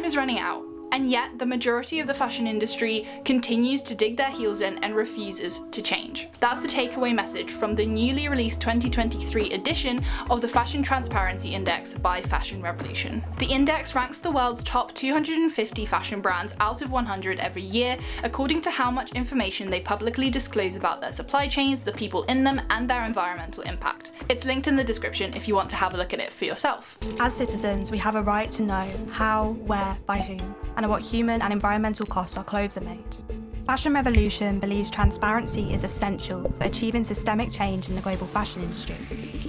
Time is running out. And yet, the majority of the fashion industry continues to dig their heels in and refuses to change. That's the takeaway message from the newly released 2023 edition of the Fashion Transparency Index by Fashion Revolution. The index ranks the world's top 250 fashion brands out of 100 every year, according to how much information they publicly disclose about their supply chains, the people in them, and their environmental impact. It's linked in the description if you want to have a look at it for yourself. As citizens, we have a right to know how, where, by whom, and at what human and environmental costs our clothes are made. Fashion Revolution believes transparency is essential for achieving systemic change in the global fashion industry.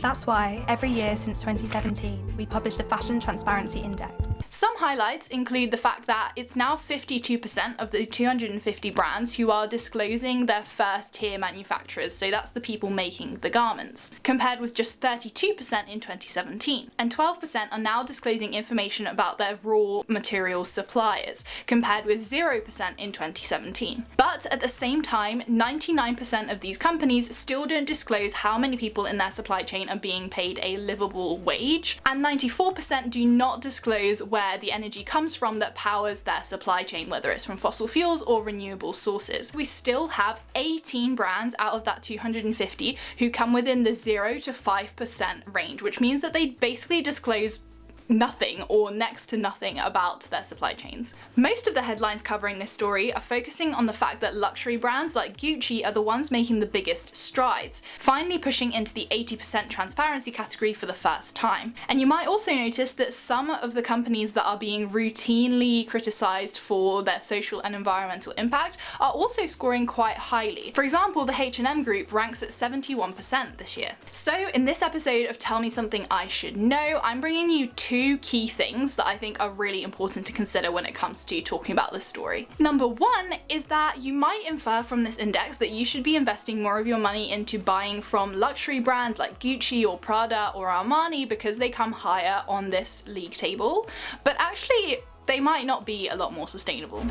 That's why, every year since 2017, we publish the Fashion Transparency Index. Some highlights include the fact that it's now 52% of the 250 brands who are disclosing their first tier manufacturers, so that's the people making the garments, compared with just 32% in 2017. And 12% are now disclosing information about their raw materials suppliers, compared with 0% in 2017. But at the same time, 99% of these companies still don't disclose how many people in their supply chain are being paid a livable wage, and 94% do not disclose where the energy comes from that powers their supply chain, whether it's from fossil fuels or renewable sources. We still have 18 brands out of that 250 who come within the 0 to 5% range, which means that they basically disclose nothing or next to nothing about their supply chains. Most of the headlines covering this story are focusing on the fact that luxury brands like Gucci are the ones making the biggest strides, finally pushing into the 80% transparency category for the first time. And you might also notice that some of the companies that are being routinely criticized for their social and environmental impact are also scoring quite highly. For example, the H&M Group ranks at 71% this year. So in this episode of Tell Me Something I Should Know, I'm bringing you two key things that I think are really important to consider when it comes to talking about this story. Number one is that you might infer from this index that you should be investing more of your money into buying from luxury brands like Gucci or Prada or Armani because they come higher on this league table, but actually they might not be a lot more sustainable.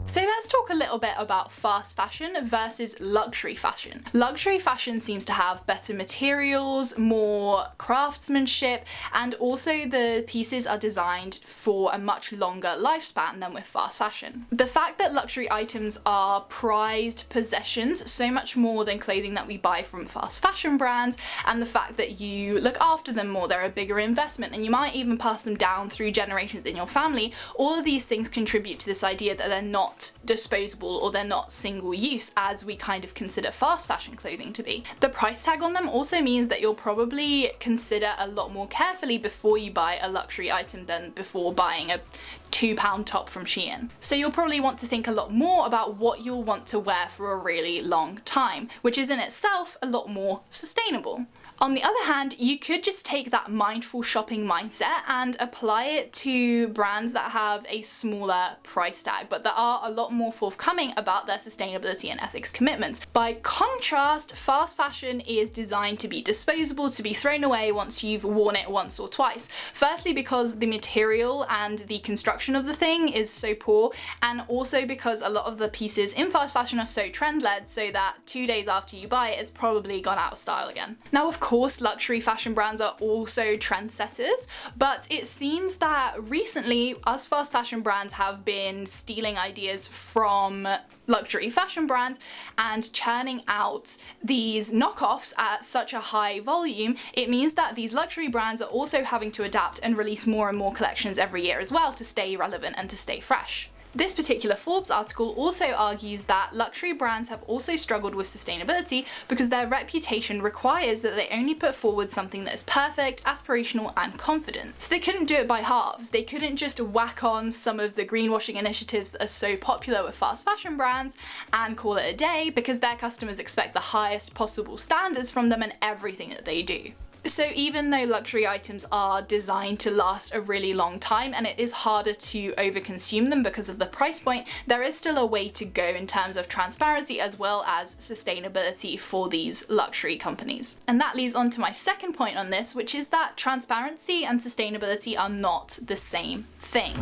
So let's talk a little bit about fast fashion versus luxury fashion. Luxury fashion seems to have better materials, more craftsmanship, and also the pieces are designed for a much longer lifespan than with fast fashion. The fact that luxury items are prized possessions so much more than clothing that we buy from fast fashion brands, and the fact that you look after them more, they're a bigger investment, and you might even pass them down through generations in your family, all of these things contribute to this idea that they're not disposable or they're not single use as we kind of consider fast fashion clothing to be. The price tag on them also means that you'll probably consider a lot more carefully before you buy a luxury item than before buying a £2 top from Shein. So you'll probably want to think a lot more about what you'll want to wear for a really long time, which is in itself a lot more sustainable. On the other hand, you could just take that mindful shopping mindset and apply it to brands that have a smaller price tag, but that are a lot more forthcoming about their sustainability and ethics commitments. By contrast, fast fashion is designed to be disposable, to be thrown away once you've worn it once or twice. Firstly, because the material and the construction of the thing is so poor, and also because a lot of the pieces in fast fashion are so trend-led, so that 2 days after you buy it, it's probably gone out of style again. Now, of course, luxury fashion brands are also trendsetters, but it seems that recently us fast fashion brands have been stealing ideas from luxury fashion brands and churning out these knockoffs at such a high volume. It means that these luxury brands are also having to adapt and release more and more collections every year as well to stay relevant and to stay fresh. This particular Forbes article also argues that luxury brands have also struggled with sustainability because their reputation requires that they only put forward something that is perfect, aspirational, and confident. So they couldn't do it by halves. They couldn't just whack on some of the greenwashing initiatives that are so popular with fast fashion brands and call it a day, because their customers expect the highest possible standards from them in everything that they do. So even though luxury items are designed to last a really long time and it is harder to overconsume them because of the price point, there is still a way to go in terms of transparency as well as sustainability for these luxury companies. And that leads on to my second point on this, which is that transparency and sustainability are not the same thing.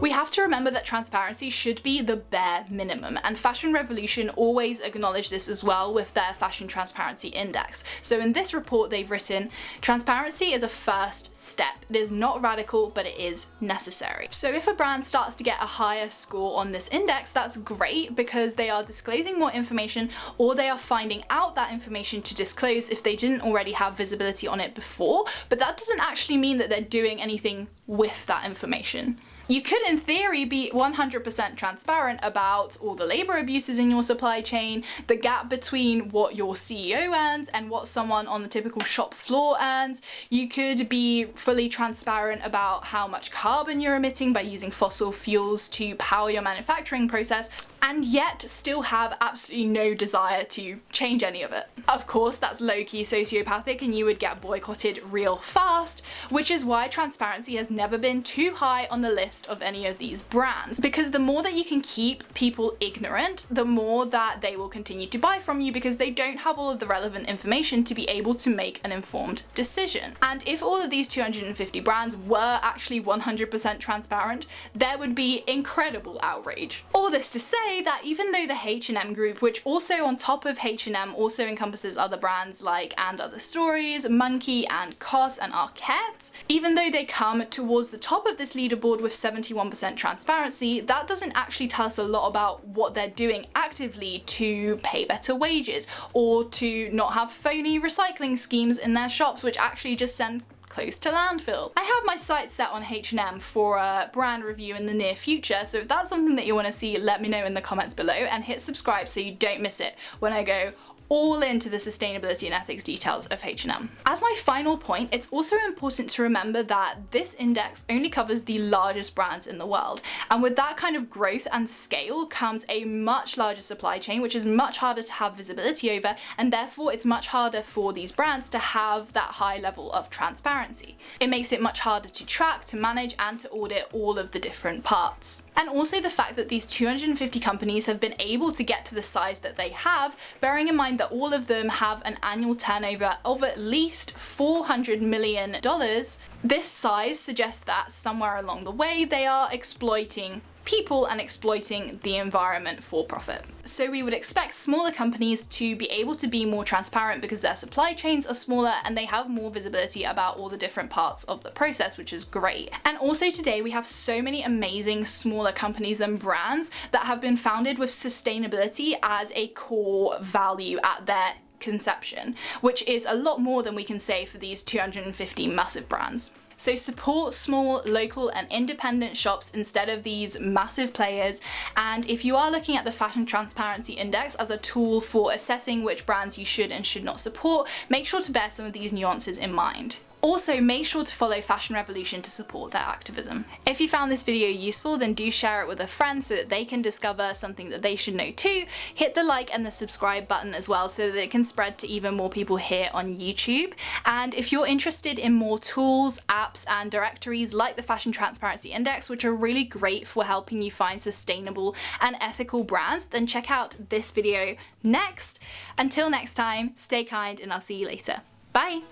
We have to remember that transparency should be the bare minimum, and Fashion Revolution always acknowledge this as well with their Fashion Transparency Index. So in this report they've written, transparency is a first step. It is not radical, but it is necessary. So if a brand starts to get a higher score on this index, that's great because they are disclosing more information, or they are finding out that information to disclose if they didn't already have visibility on it before, but that doesn't actually mean that they're doing anything with that information. You could, in theory, be 100% transparent about all the labor abuses in your supply chain, the gap between what your CEO earns and what someone on the typical shop floor earns. You could be fully transparent about how much carbon you're emitting by using fossil fuels to power your manufacturing process, and yet still have absolutely no desire to change any of it. Of course, that's low-key sociopathic and you would get boycotted real fast, which is why transparency has never been too high on the list of any of these brands, because the more that you can keep people ignorant, the more that they will continue to buy from you because they don't have all of the relevant information to be able to make an informed decision. And if all of these 250 brands were actually 100% transparent, there would be incredible outrage. All this to say that even though the H&M group, which also on top of H&M also encompasses other brands like And Other Stories, Monkey and COS and Arquette, even though they come towards the top of this leaderboard with 71% transparency, that doesn't actually tell us a lot about what they're doing actively to pay better wages or to not have phony recycling schemes in their shops, which actually just send close to landfill. I have my sights set on H&M for a brand review in the near future, so if that's something that you want to see, let me know in the comments below and hit subscribe so you don't miss it when I go all into the sustainability and ethics details of H&M. As my final point, it's also important to remember that this index only covers the largest brands in the world, and with that kind of growth and scale comes a much larger supply chain, which is much harder to have visibility over, and therefore it's much harder for these brands to have that high level of transparency. It makes it much harder to track, to manage, and to audit all of the different parts. And also the fact that these 250 companies have been able to get to the size that they have, bearing in mind that all of them have an annual turnover of at least $400 million, this size suggests that somewhere along the way they are exploiting people and exploiting the environment for profit. So we would expect smaller companies to be able to be more transparent because their supply chains are smaller and they have more visibility about all the different parts of the process, which is great. And also today we have so many amazing smaller companies and brands that have been founded with sustainability as a core value at their conception, which is a lot more than we can say for these 250 massive brands. So support small, local and independent shops instead of these massive players. And if you are looking at the Fashion Transparency Index as a tool for assessing which brands you should and should not support, make sure to bear some of these nuances in mind. Also, make sure to follow Fashion Revolution to support their activism. If you found this video useful, then do share it with a friend so that they can discover something that they should know too. Hit the like and the subscribe button as well so that it can spread to even more people here on YouTube. And if you're interested in more tools, apps and directories like the Fashion Transparency Index, which are really great for helping you find sustainable and ethical brands, then check out this video next. Until next time, stay kind and I'll see you later. Bye!